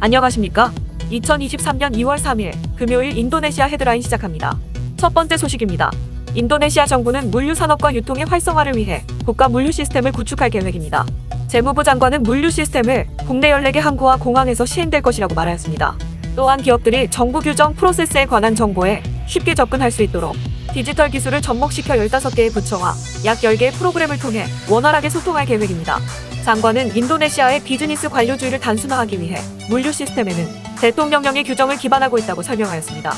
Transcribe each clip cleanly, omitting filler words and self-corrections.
안녕하십니까? 2023년 2월 3일 금요일 인도네시아 헤드라인 시작합니다. 첫 번째 소식입니다. 인도네시아 정부는 물류 산업과 유통의 활성화를 위해 국가 물류 시스템을 구축할 계획입니다. 재무부 장관은 물류 시스템을 국내 14개 항구와 공항에서 시행될 것이라고 말하였습니다. 또한 기업들이 정부 규정 프로세스에 관한 정보에 쉽게 접근할 수 있도록 디지털 기술을 접목시켜 15개의 부처와 약 10개의 프로그램을 통해 원활하게 소통할 계획입니다. 장관은 인도네시아의 비즈니스 관료주의를 단순화하기 위해 물류 시스템에는 대통령령의 규정을 기반하고 있다고 설명하였습니다.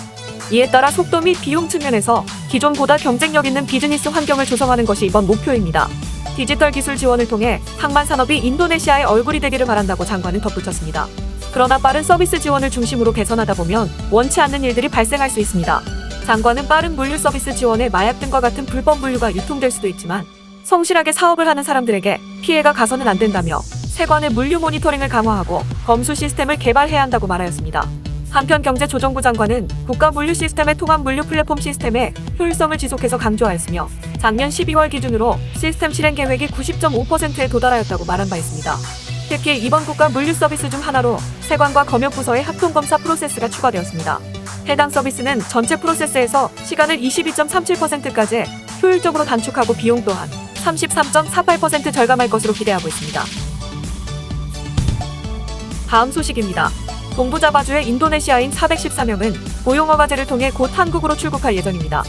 이에 따라 속도 및 비용 측면에서 기존보다 경쟁력 있는 비즈니스 환경을 조성하는 것이 이번 목표입니다. 디지털 기술 지원을 통해 항만 산업이 인도네시아의 얼굴이 되기를 바란다고 장관은 덧붙였습니다. 그러나 빠른 서비스 지원을 중심으로 개선하다 보면 원치 않는 일들이 발생할 수 있습니다. 장관은 빠른 물류 서비스 지원에 마약 등과 같은 불법 물류가 유통될 수도 있지만 성실하게 사업을 하는 사람들에게 피해가 가서는 안 된다며 세관의 물류 모니터링을 강화하고 검수 시스템을 개발해야 한다고 말하였습니다. 한편 경제조정부 장관은 국가 물류 시스템의 통합 물류 플랫폼 시스템의 효율성을 지속해서 강조하였으며 작년 12월 기준으로 시스템 실행 계획이 90.5%에 도달하였다고 말한 바 있습니다. 특히 이번 국가 물류 서비스 중 하나로 세관과 검역부서의 합동검사 프로세스가 추가되었습니다. 해당 서비스는 전체 프로세스에서 시간을 22.37%까지 효율적으로 단축하고 비용 또한 33.48% 절감할 것으로 기대하고 있습니다. 다음 소식입니다. 동부자바주의 인도네시아인 414명은 고용허가제를 통해 곧 한국으로 출국할 예정입니다.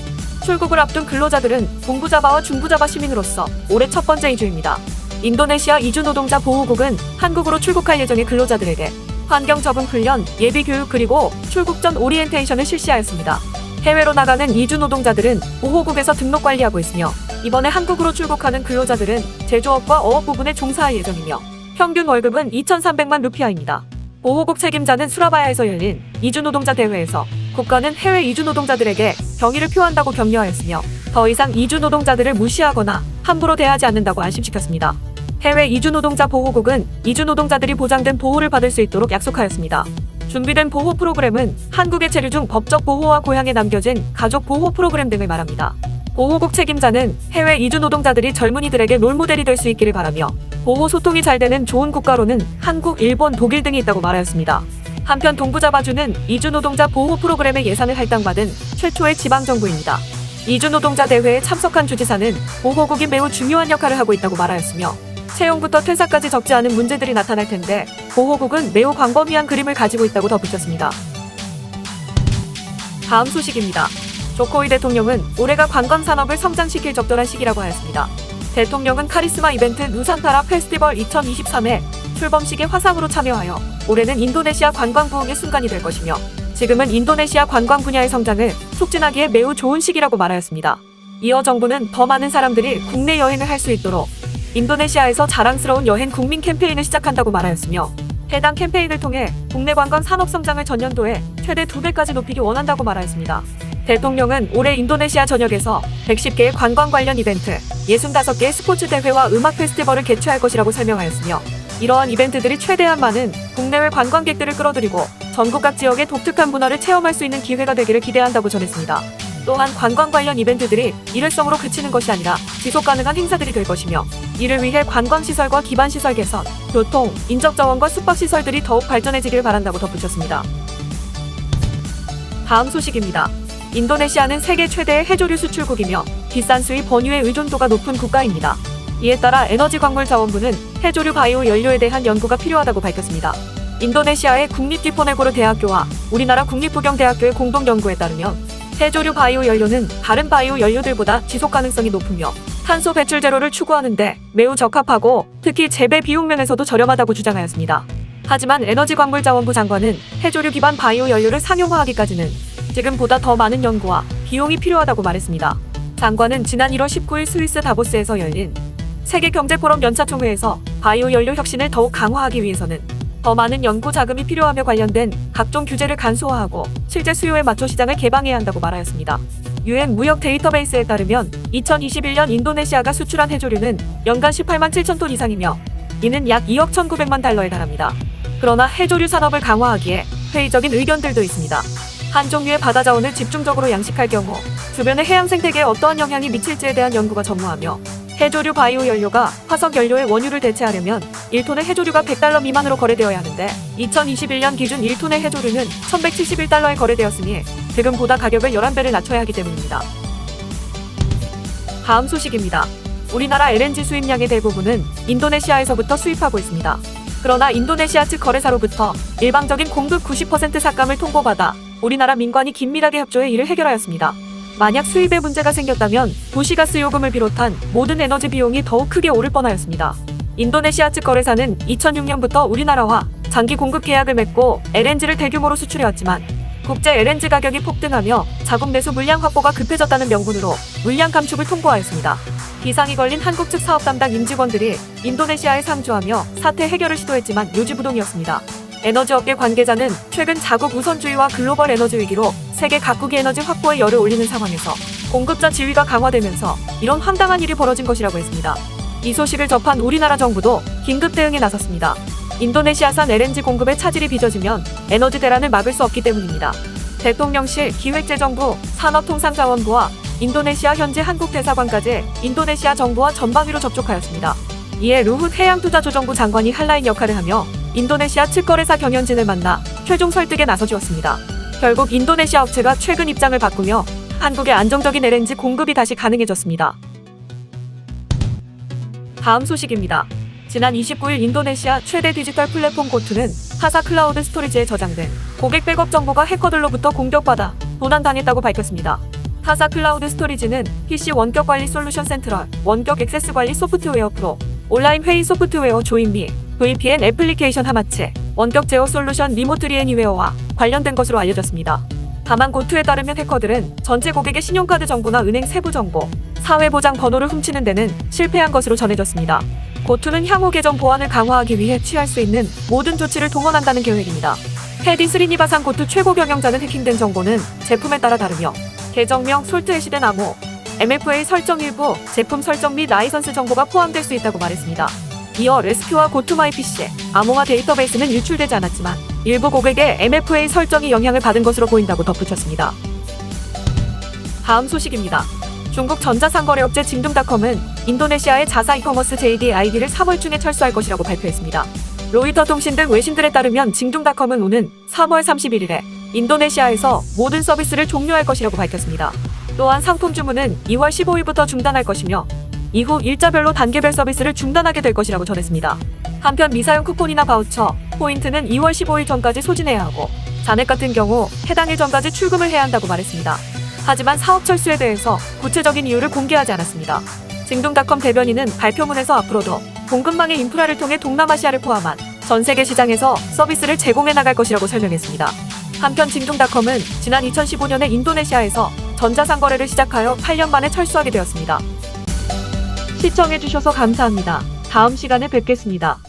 출국을 앞둔 근로자들은 동부자바와 중부자바 시민으로서 올해 첫 번째 이주입니다. 인도네시아 이주노동자 보호국은 한국으로 출국할 예정의 근로자들에게 환경 적응 훈련, 예비 교육 그리고 출국 전 오리엔테이션을 실시하였습니다. 해외로 나가는 이주 노동자들은 보호국에서 등록 관리하고 있으며 이번에 한국으로 출국하는 근로자들은 제조업과 어업 부분에 종사할 예정이며 평균 월급은 2,300만 루피아입니다. 보호국 책임자는 수라바야에서 열린 이주 노동자 대회에서 국가는 해외 이주 노동자들에게 경의를 표한다고 격려하였으며 더 이상 이주 노동자들을 무시하거나 함부로 대하지 않는다고 안심시켰습니다. 해외 이주 노동자 보호국은 이주 노동자들이 보장된 보호를 받을 수 있도록 약속하였습니다. 준비된 보호 프로그램은 한국의 체류 중 법적 보호와 고향에 남겨진 가족 보호 프로그램 등을 말합니다. 보호국 책임자는 해외 이주 노동자들이 젊은이들에게 롤모델이 될 수 있기를 바라며 보호 소통이 잘 되는 좋은 국가로는 한국, 일본, 독일 등이 있다고 말하였습니다. 한편 동부자바주는 이주 노동자 보호 프로그램에 예산을 할당받은 최초의 지방정부입니다. 이주 노동자 대회에 참석한 주지사는 보호국이 매우 중요한 역할을 하고 있다고 말하였으며 채용부터 퇴사까지 적지 않은 문제들이 나타날 텐데 보호국은 매우 광범위한 그림을 가지고 있다고 덧붙였습니다. 다음 소식입니다. 조코위 대통령은 올해가 관광산업을 성장시킬 적절한 시기라고 하였습니다. 대통령은 카리스마 이벤트 누산타라 페스티벌 2023에 출범식에 화상으로 참여하여 올해는 인도네시아 관광 부흥의 순간이 될 것이며 지금은 인도네시아 관광 분야의 성장을 촉진하기에 매우 좋은 시기라고 말하였습니다. 이어 정부는 더 많은 사람들이 국내 여행을 할 수 있도록 인도네시아에서 자랑스러운 여행 국민 캠페인을 시작한다고 말하였으며 해당 캠페인을 통해 국내 관광 산업 성장을 전년도에 최대 2배까지 높이기 원한다고 말하였습니다. 대통령은 올해 인도네시아 전역에서 110개의 관광 관련 이벤트, 65개의 스포츠 대회와 음악 페스티벌을 개최할 것이라고 설명하였으며 이러한 이벤트들이 최대한 많은 국내외 관광객들을 끌어들이고 전국 각 지역의 독특한 문화를 체험할 수 있는 기회가 되기를 기대한다고 전했습니다. 또한 관광 관련 이벤트들이 일회성으로 그치는 것이 아니라 지속 가능한 행사들이 될 것이며 이를 위해 관광시설과 기반시설 개선, 교통, 인적자원과 숙박시설들이 더욱 발전해지길 바란다고 덧붙였습니다. 다음 소식입니다. 인도네시아는 세계 최대의 해조류 수출국이며 비싼 수입 원유의 의존도가 높은 국가입니다. 이에 따라 에너지광물자원부는 해조류 바이오 연료에 대한 연구가 필요하다고 밝혔습니다. 인도네시아의 국립디포네고르 대학교와 우리나라 국립부경대학교의 공동 연구에 따르면 해조류 바이오 연료는 다른 바이오 연료들보다 지속 가능성이 높으며 탄소 배출 제로를 추구하는데 매우 적합하고 특히 재배 비용 면에서도 저렴하다고 주장하였습니다. 하지만 에너지광물자원부 장관은 해조류 기반 바이오 연료를 상용화하기까지는 지금보다 더 많은 연구와 비용이 필요하다고 말했습니다. 장관은 지난 1월 19일 스위스 다보스에서 열린 세계경제포럼 연차총회에서 바이오 연료 혁신을 더욱 강화하기 위해서는 더 많은 연구 자금이 필요하며 관련된 각종 규제를 간소화하고 실제 수요에 맞춰 시장을 개방해야 한다고 말하였습니다. UN 무역 데이터베이스에 따르면 2021년 인도네시아가 수출한 해조류는 연간 18만 7천 톤 이상이며 이는 약 2억 1,900만 달러에 달합니다. 그러나 해조류 산업을 강화하기에 회의적인 의견들도 있습니다. 한 종류의 바다 자원을 집중적으로 양식할 경우 주변의 해양 생태계에 어떠한 영향이 미칠지에 대한 연구가 전무하며 해조류 바이오 연료가 화석 연료의 원유를 대체하려면 1톤의 해조류가 $100 미만으로 거래되어야 하는데 2021년 기준 1톤의 해조류는 $1171에 거래되었으니 지금보다 가격을 11배를 낮춰야 하기 때문입니다. 다음 소식입니다. 우리나라 LNG 수입량의 대부분은 인도네시아에서부터 수입하고 있습니다. 그러나 인도네시아 측 거래사로부터 일방적인 공급 90% 삭감을 통보받아 우리나라 민관이 긴밀하게 협조해 이를 해결하였습니다. 만약 수입에 문제가 생겼다면 도시가스 요금을 비롯한 모든 에너지 비용이 더욱 크게 오를 뻔하였습니다. 인도네시아 측 거래사는 2006년부터 우리나라와 장기 공급 계약을 맺고 LNG를 대규모로 수출해왔지만 국제 LNG 가격이 폭등하며 자국 내수 물량 확보가 급해졌다는 명분으로 물량 감축을 통보하였습니다. 비상이 걸린 한국 측 사업 담당 임직원들이 인도네시아에 상주하며 사태 해결을 시도했지만 요지부동이었습니다. 에너지업계 관계자는 최근 자국 우선주의와 글로벌 에너지 위기로 세계 각국의 에너지 확보에 열을 올리는 상황에서 공급자 지위가 강화되면서 이런 황당한 일이 벌어진 것이라고 했습니다. 이 소식을 접한 우리나라 정부도 긴급 대응에 나섰습니다. 인도네시아산 LNG 공급의 차질이 빚어지면 에너지 대란을 막을 수 없기 때문입니다. 대통령실, 기획재정부, 산업통상자원부와 인도네시아 현지 한국 대사관까지 인도네시아 정부와 전방위로 접촉하였습니다. 이에 루훗 해양투자조정부 장관이 한라인 역할을 하며 인도네시아 측거래사 경영진을 만나 최종 설득에 나서주었습니다. 결국 인도네시아 업체가 최근 입장을 바꾸며 한국의 안정적인 LNG 공급이 다시 가능해졌습니다. 다음 소식입니다. 지난 29일 인도네시아 최대 디지털 플랫폼 고투는 타사 클라우드 스토리지에 저장된 고객 백업 정보가 해커들로부터 공격받아 도난당했다고 밝혔습니다. 타사 클라우드 스토리지는 PC 원격 관리 솔루션 센트럴, 원격 액세스 관리 소프트웨어 프로, 온라인 회의 소프트웨어 조인 미, VPN 애플리케이션 하마치, 원격 제어 솔루션 리모트리 애니웨어와 관련된 것으로 알려졌습니다. 다만 고투에 따르면 해커들은 전체 고객의 신용카드 정보나 은행 세부 정보, 사회보장 번호를 훔치는 데는 실패한 것으로 전해졌습니다. 고투는 향후 계정 보안을 강화하기 위해 취할 수 있는 모든 조치를 동원한다는 계획입니다. 헤디 스리니바산 고투 최고 경영자는 해킹된 정보는 제품에 따라 다르며 계정명, 솔트해시된 암호, MFA 설정 일부, 제품 설정 및 라이선스 정보가 포함될 수 있다고 말했습니다. 이어 레스큐와 고투마이PC, 암호화 데이터베이스는 유출되지 않았지만 일부 고객의 MFA 설정이 영향을 받은 것으로 보인다고 덧붙였습니다. 다음 소식입니다. 중국 전자상거래업체 징둥닷컴은 인도네시아의 자사 이커머스 JD.id를 3월 중에 철수할 것이라고 발표했습니다. 로이터 통신 등 외신들에 따르면 징둥닷컴은 오는 3월 31일에 인도네시아에서 모든 서비스를 종료할 것이라고 밝혔습니다. 또한 상품 주문은 2월 15일부터 중단할 것이며 이후 일자별로 단계별 서비스를 중단하게 될 것이라고 전했습니다. 한편 미사용 쿠폰이나 바우처, 포인트는 2월 15일 전까지 소진해야 하고 잔액 같은 경우 해당 일 전까지 출금을 해야 한다고 말했습니다. 하지만 사업 철수에 대해서 구체적인 이유를 공개하지 않았습니다. 징둥닷컴 대변인은 발표문에서 앞으로도 공급망의 인프라를 통해 동남아시아를 포함한 전 세계 시장에서 서비스를 제공해 나갈 것이라고 설명했습니다. 한편 징둥닷컴은 지난 2015년에 인도네시아에서 전자상거래를 시작하여 8년 만에 철수하게 되었습니다. 시청해주셔서 감사합니다. 다음 시간에 뵙겠습니다.